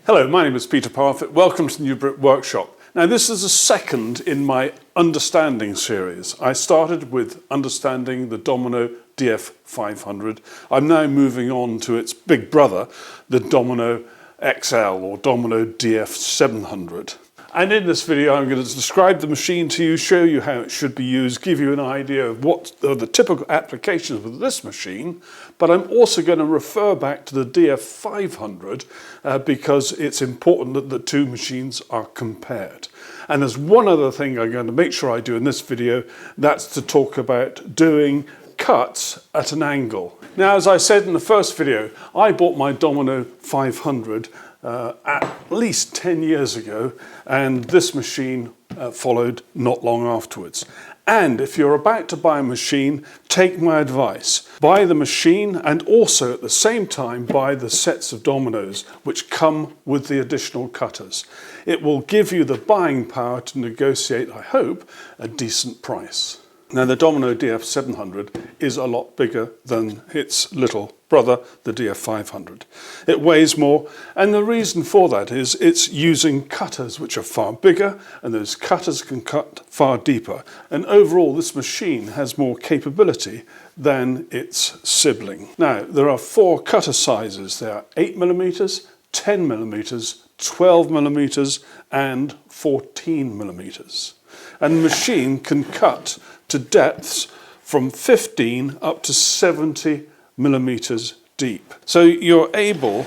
Hello, my name is Peter Parfitt. Welcome to the new Brit workshop. Now this is the second in my understanding series. I started with understanding the Domino DF700. I'm now moving on to its big brother, the Domino XL or Domino DF700. And in this video I'm going to describe the machine to you, show you how it should be used, give you an idea of what are the typical applications with this machine, but I'm also going to refer back to the DF500 because it's important that the two machines are compared. And there's one other thing I'm going to make sure I do in this video, that's to talk about doing cuts at an angle. Now, as I said in the first video, I bought my Domino 500 at least 10 years ago, and this machine followed not long afterwards. And if you're about to buy a machine, take my advice. Buy the machine and also at the same time buy the sets of dominoes which come with the additional cutters. It will give you the buying power to negotiate, I hope, a decent price. Now the Domino DF700 is a lot bigger than its little brother, the DF500. It weighs more, and the reason for that is it's using cutters which are far bigger, and those cutters can cut far deeper. And overall this machine has more capability than its sibling. Now there are 4 cutter sizes. There are 8mm, 10mm, 12mm and 14mm. And the machine can cut to depths from 15 up to 70 millimeters deep. So you're able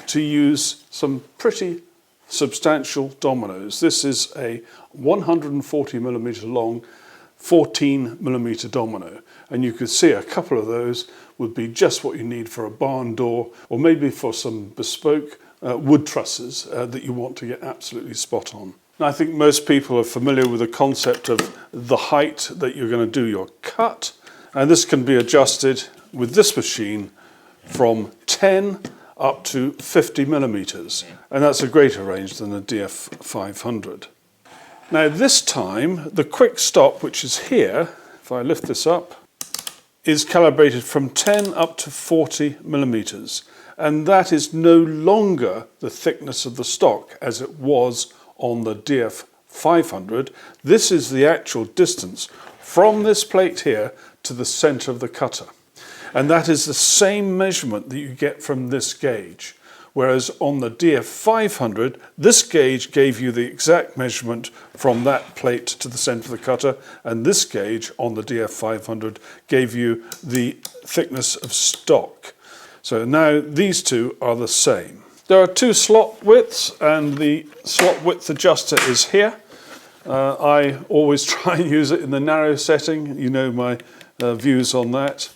to use some pretty substantial dominoes. This is a 140 millimeter long 14 millimeter domino, and you could see a couple of those would be just what you need for a barn door, or maybe for some bespoke wood trusses that you want to get absolutely spot on. I think most people are familiar with the concept of the height that you're going to do your cut, and this can be adjusted with this machine from 10 up to 50 millimeters, and that's a greater range than the DF500. Now this time the quick stop, which is here, if I lift this up, is calibrated from 10 up to 40 millimeters, and that is no longer the thickness of the stock as it was on the DF500. This is the actual distance from this plate here to the center of the cutter. And that is the same measurement that you get from this gauge. Whereas on the DF500, this gauge gave you the exact measurement from that plate to the center of the cutter, and this gauge on the DF500 gave you the thickness of stock. So now these two are the same. There are 2 slot widths, and the slot width adjuster is here. I always try and use it in the narrow setting. You know my views on that.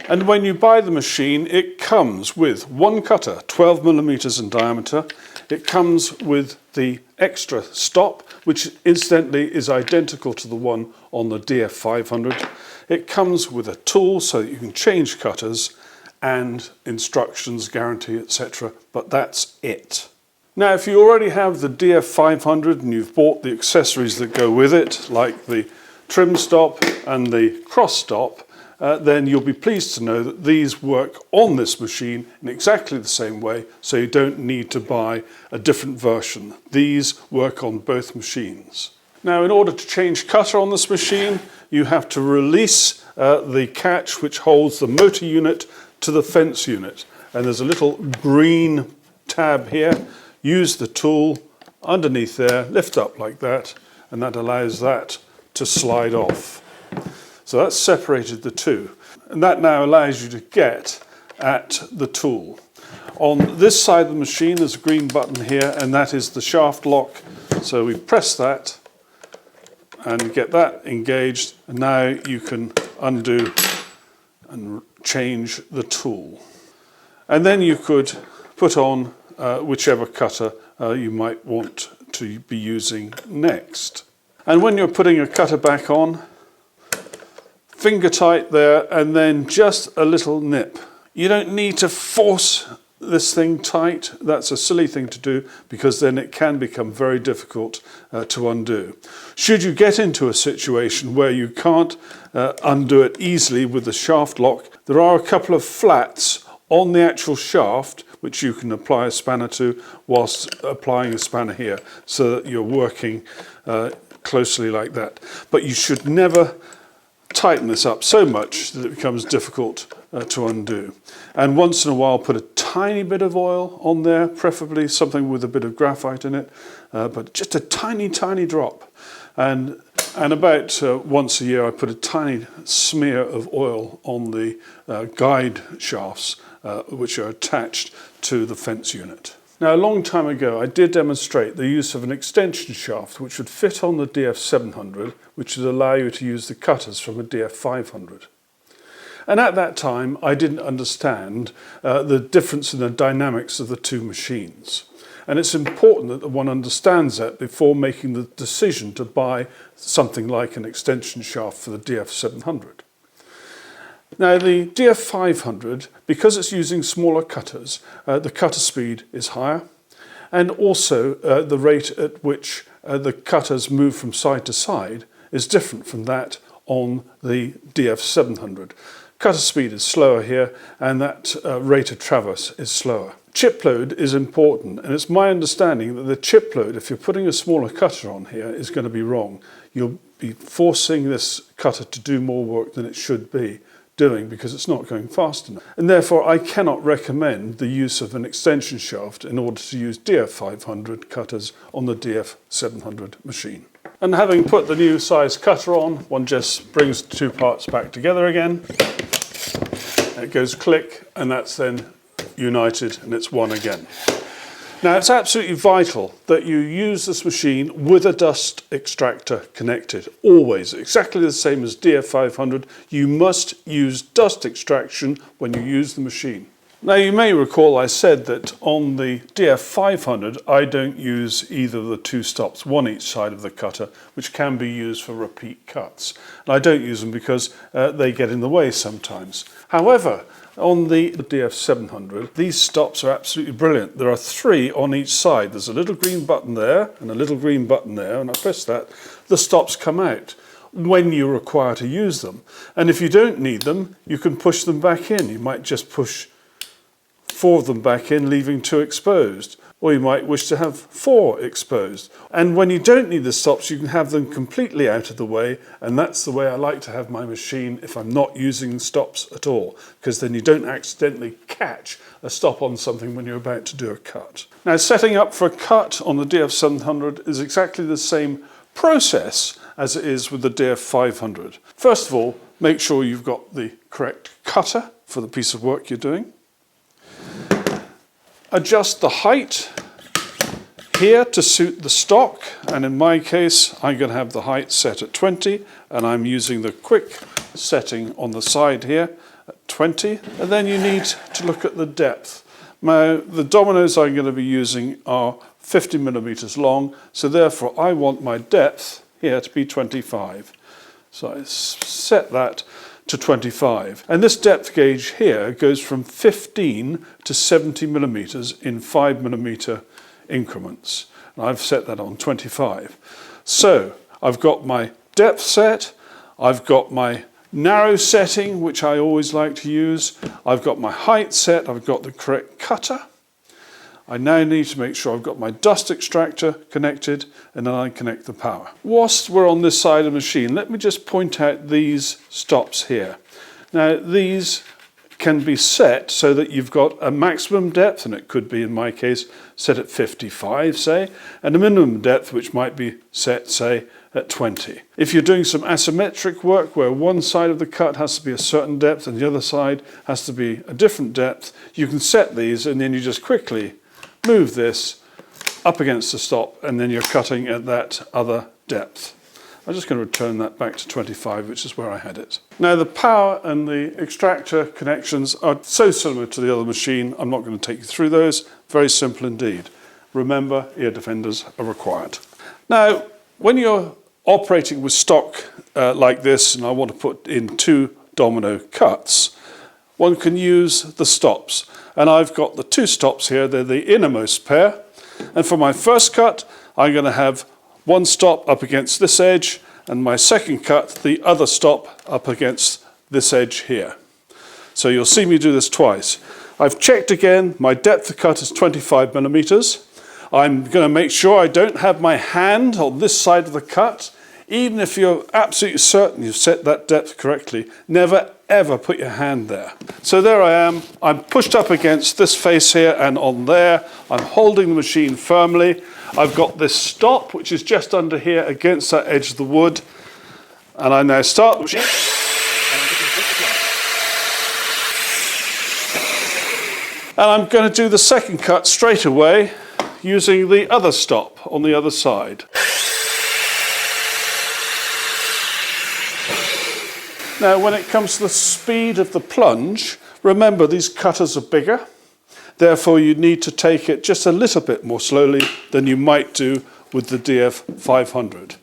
And when you buy the machine, it comes with one cutter, 12 millimeters in diameter. It comes with the extra stop, which incidentally is identical to the one on the DF500. It comes with a tool so that you can change cutters, and instructions, guarantee, etc. But that's it. Now, if you already have the DF500 and you've bought the accessories that go with it, like the trim stop and the cross stop, then you'll be pleased to know that these work on this machine in exactly the same way, so you don't need to buy a different version. These work on both machines. Now, in order to change cutter on this machine, you have to release the catch which holds the motor unit to the fence unit, and there's a little green tab here. Use the tool underneath there, lift up like that, and that allows that to slide off. So that's separated the two, and that now allows you to get at the tool. On this side of the machine there's a green button here, and that is the shaft lock. So we press that and get that engaged, and now you can undo and change the tool. And then you could put on whichever cutter you might want to be using next. And when you're putting a cutter back on, finger tight there, and then just a little nip. You don't need to force this thing tight. That's a silly thing to do, because then it can become very difficult to undo. Should you get into a situation where you can't undo it easily with the shaft lock, there are a couple of flats on the actual shaft which you can apply a spanner to whilst applying a spanner here, so that you're working closely like that. But you should never tighten this up so much that it becomes difficult to undo. And once in a while put a tiny bit of oil on there, preferably something with a bit of graphite in it, but just a tiny drop. And about once a year I put a tiny smear of oil on the guide shafts which are attached to the fence unit. Now, a long time ago I did demonstrate the use of an extension shaft which would fit on the DF700, which would allow you to use the cutters from a DF500. And at that time I didn't understand the difference in the dynamics of the two machines. And it's important that one understands that before making the decision to buy something like an extension shaft for the DF700. Now, the DF500, because it's using smaller cutters, the cutter speed is higher, and also the rate at which the cutters move from side to side is different from that on the DF700. Cutter speed is slower here, and that rate of traverse is slower. Chip load is important, and it's my understanding that the chip load, if you're putting a smaller cutter on here, is going to be wrong. You'll be forcing this cutter to do more work than it should be doing because it's not going fast enough. And therefore I cannot recommend the use of an extension shaft in order to use DF500 cutters on the DF700 machine. And having put the new size cutter on, one just brings the two parts back together again. It goes click, and that's then united and it's one again. Now, it's absolutely vital that you use this machine with a dust extractor connected, always, exactly the same as DF500. You must use dust extraction when you use the machine. Now, you may recall I said that on the DF500 I don't use either of the two stops, one each side of the cutter, which can be used for repeat cuts. And I don't use them because they get in the way sometimes. However, on the DF700, these stops are absolutely brilliant. There are three on each side. There's a little green button there and a little green button there, and I press that, the stops come out when you require to use them. And if you don't need them, you can push them back in. You might just push 4 of them back in, leaving 2 exposed. Or you might wish to have 4 exposed. And when you don't need the stops, you can have them completely out of the way, and that's the way I like to have my machine if I'm not using stops at all, because then you don't accidentally catch a stop on something when you're about to do a cut. Now, setting up for a cut on the DF700 is exactly the same process as it is with the DF500. First of all, make sure you've got the correct cutter for the piece of work you're doing. Adjust the height here to suit the stock, and in my case I'm going to have the height set at 20, and I'm using the quick setting on the side here at 20. And then you need to look at the depth. Now, the dominoes I'm going to be using are 50 millimeters long, so therefore I want my depth here to be 25. So I set that to 25. And this depth gauge here goes from 15 to 70 millimeters in 5 millimeter increments. And I've set that on 25. So I've got my depth set, I've got my narrow setting, which I always like to use, I've got my height set, I've got the correct cutter. I now need to make sure I've got my dust extractor connected, and then I connect the power. Whilst we're on this side of the machine, let me just point out these stops here. Now, these can be set so that you've got a maximum depth, and it could be, in my case, set at 55, say, and a minimum depth which might be set, say, at 20. If you're doing some asymmetric work where one side of the cut has to be a certain depth and the other side has to be a different depth, you can set these, and then you just quickly move this up against the stop, and then you're cutting at that other depth. I'm just going to return that back to 25, which is where I had it. Now, the power and the extractor connections are so similar to the other machine, I'm not going to take you through those. Very simple indeed. Remember, ear defenders are required. Now, when you're operating with stock like this, and I want to put in 2 domino cuts, one can use the stops. And I've got the 2 stops here, they're the innermost pair. And for my first cut, I'm going to have one stop up against this edge, and my second cut, the other stop up against this edge here. So you'll see me do this twice. I've checked again, my depth of cut is 25 millimeters. I'm going to make sure I don't have my hand on this side of the cut. Even if you're absolutely certain you've set that depth correctly, never ever put your hand there. So there I am, I'm pushed up against this face here and on there. I'm holding the machine firmly. I've got this stop, which is just under here against that edge of the wood. And I now start the machine. And I'm going to do the second cut straight away using the other stop on the other side. Now, when it comes to the speed of the plunge, remember these cutters are bigger. Therefore, you need to take it just a little bit more slowly than you might do with the DF500.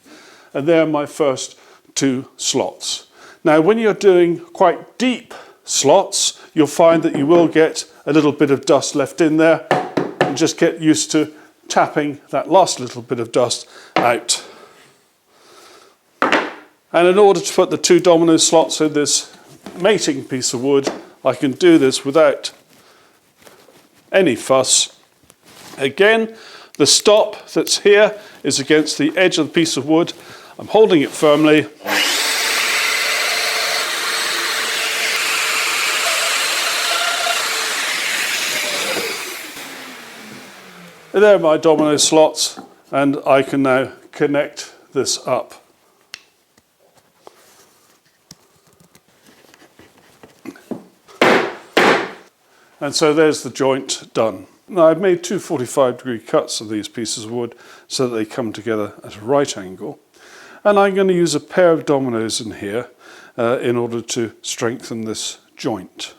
And there are my first 2 slots. Now, when you're doing quite deep slots, you'll find that you will get a little bit of dust left in there, and just get used to tapping that last little bit of dust out. And in order to put the 2 domino slots in this mating piece of wood, I can do this without any fuss. Again, the stop that's here is against the edge of the piece of wood. I'm holding it firmly. And there are my domino slots, and I can now connect this up. And so there's the joint done. Now I've made 2 45-degree cuts of these pieces of wood so that they come together at a right angle. And I'm going to use a pair of dominoes in here in order to strengthen this joint.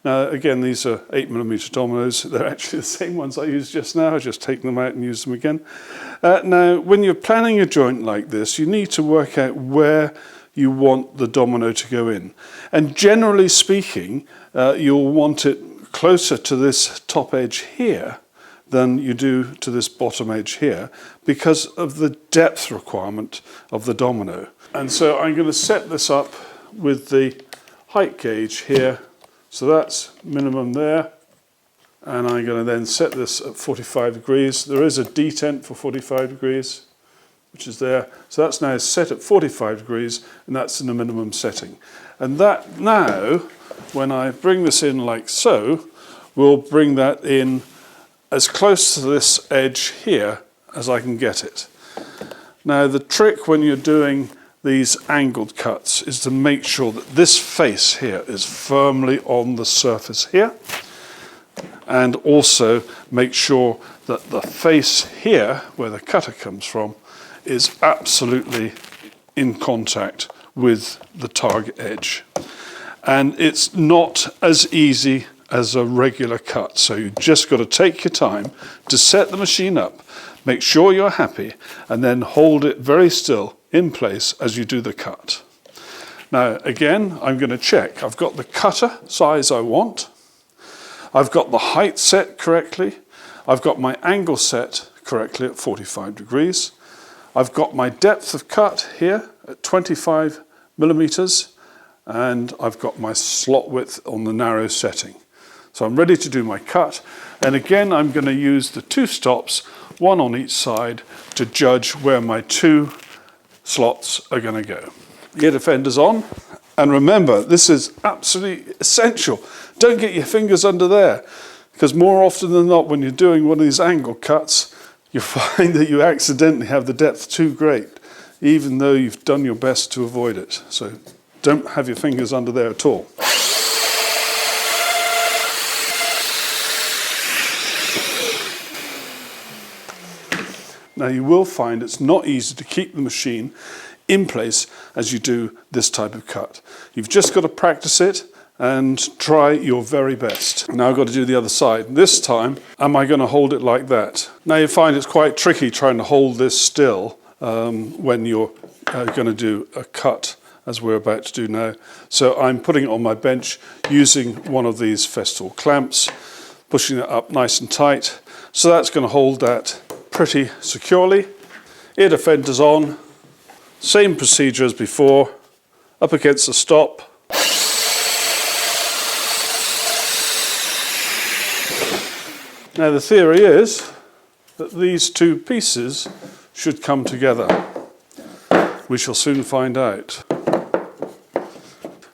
Now again, these are 8mm dominoes. They're actually the same ones I used just now. I just take them out and use them again. Now when you're planning a joint like this, you need to work out where you want the domino to go in. And generally speaking, you'll want it closer to this top edge here than you do to this bottom edge here because of the depth requirement of the domino. And so I'm going to set this up with the height gauge here. So that's minimum there. And I'm going to then set this at 45 degrees. There is a detent for 45 degrees, which is there. So that's now set at 45 degrees, and that's in the minimum setting. And that now, when I bring this in like so, we'll bring that in as close to this edge here as I can get it. Now the trick when you're doing these angled cuts is to make sure that this face here is firmly on the surface here, and also make sure that the face here, where the cutter comes from, is absolutely in contact with the target edge. And it's not as easy as a regular cut, so you just got to take your time to set the machine up, make sure you're happy, and then hold it very still in place as you do the cut. Now again, I'm going to check. I've got the cutter size I want, I've got the height set correctly, I've got my angle set correctly at 45 degrees, I've got my depth of cut here at 25 millimeters, and I've got my slot width on the narrow setting. So I'm ready to do my cut, and again I'm going to use the 2 stops, 1 on each side, to judge where my 2 slots are going to go. Gear defenders on, and remember this is absolutely essential. Don't get your fingers under there, because more often than not when you're doing one of these angle cuts, you find that you accidentally have the depth too great, even though you've done your best to avoid it. So don't have your fingers under there at all. Now you will find it's not easy to keep the machine in place as you do this type of cut. You've just got to practice it and try your very best. Now I've got to do the other side. This time, am I going to hold it like that? Now you find it's quite tricky trying to hold this still when you're going to do a cut as we're about to do now. So I'm putting it on my bench using one of these Festool clamps, pushing it up nice and tight. So that's going to hold that pretty securely. Ear defenders on, same procedure as before, up against the stop. Now the theory is that these two pieces should come together. We shall soon find out.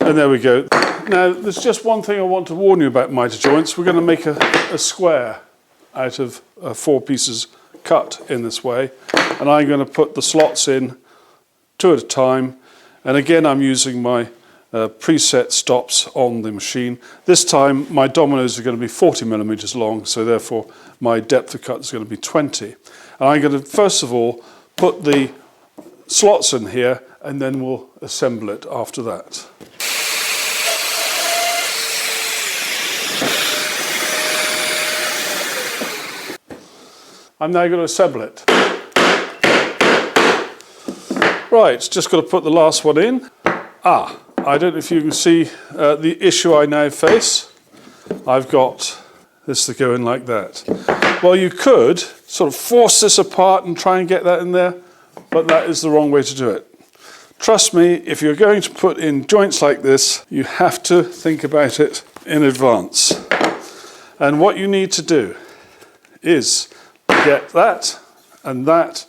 And there we go. Now there's just one thing I want to warn you about miter joints. We're going to make a square out of 4 pieces cut in this way, and I'm going to put the slots in 2 at a time, and again I'm using my preset stops on the machine. This time my dominoes are going to be 40 millimeters long, so therefore my depth of cut is going to be 20. And I'm going to first of all put the slots in here, and then we'll assemble it after that. I'm now going to assemble it. Right, just got to put the last one in. I don't know if you can see the issue I now face. I've got this to go in like that. Well, you could sort of force this apart and try and get that in there, but that is the wrong way to do it. Trust me, if you're going to put in joints like this, you have to think about it in advance. And what you need to do is get that and that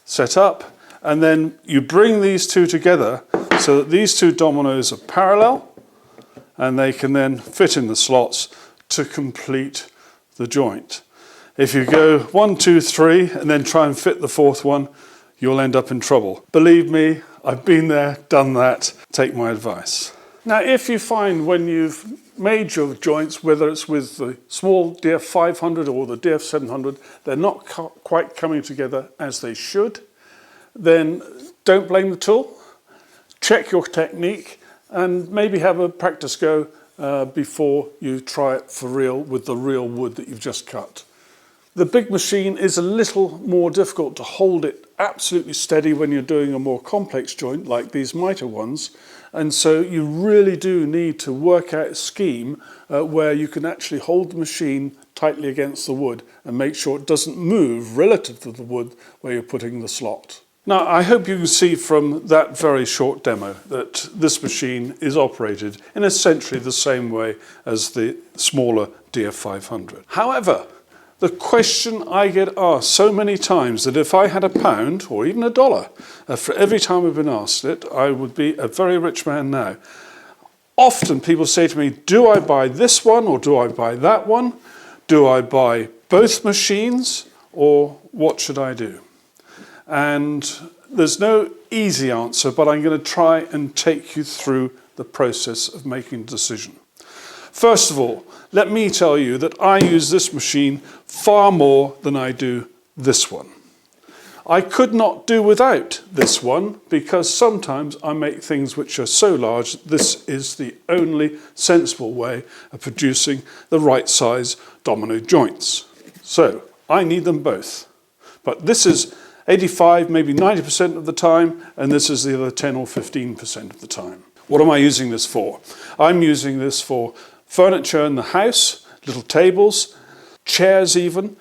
set up, and then you bring these two together so that these two dominoes are parallel, and they can then fit in the slots to complete the joint. If you go 1, 2, 3 and then try and fit the 4th one, you'll end up in trouble. Believe me, I've been there, done that. Take my advice. Now, if you find when you've made your joints, whether it's with the small DF500 or the DF700, they're not quite coming together as they should, then don't blame the tool. Check your technique and maybe have a practice go before you try it for real with the real wood that you've just cut. The big machine is a little more difficult to hold it absolutely steady when you're doing a more complex joint like these miter ones, and so you really do need to work out a scheme where you can actually hold the machine tightly against the wood and make sure it doesn't move relative to the wood where you're putting the slot. Now, I hope you can see from that very short demo that this machine is operated in essentially the same way as the smaller DF500. However, the question I get asked so many times that if I had £1 or even $1 for every time I've been asked it, I would be a very rich man now. Often people say to me, do I buy this one or do I buy that one? Do I buy both machines or what should I do? And there's no easy answer, but I'm going to try and take you through the process of making a decision. First of all, let me tell you that I use this machine far more than I do this one. I could not do without this one because sometimes I make things which are so large this is the only sensible way of producing the right size domino joints. So I need them both. But this is 85, maybe 90% of the time, and this is the other 10 or 15% of the time. What am I using this for? I'm using this for furniture in the house, little tables, chairs even,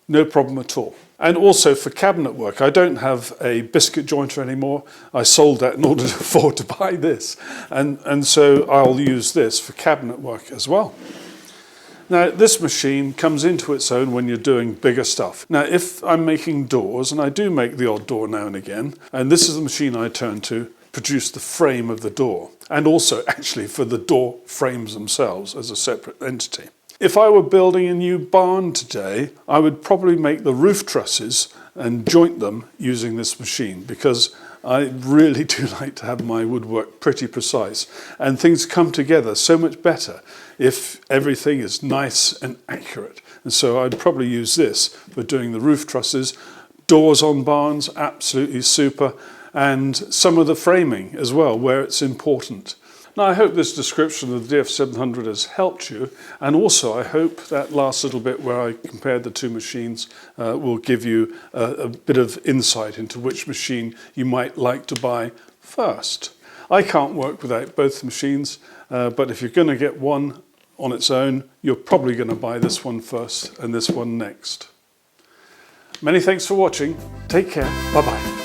no problem at all. And also for cabinet work. I don't have a biscuit jointer anymore. I sold that in order to afford to buy this. And so I'll use this for cabinet work as well. Now, this machine comes into its own when you're doing bigger stuff. Now, if I'm making doors, and I do make the odd door now and again, and this is the machine I turn to produce the frame of the door, and also actually for the door frames themselves as a separate entity. If I were building a new barn today, I would probably make the roof trusses and joint them using this machine because I really do like to have my woodwork pretty precise, and things come together so much better if everything is nice and accurate. And so I'd probably use this for doing the roof trusses, doors on barns, absolutely super, and some of the framing as well where it's important. Now, I hope this description of the DF700 has helped you, and also I hope that last little bit where I compared the two machines will give you a bit of insight into which machine you might like to buy first. I can't work without both machines, but if you're going to get one on its own, you're probably going to buy this one first and this one next. Many thanks for watching. Take care. Bye-bye.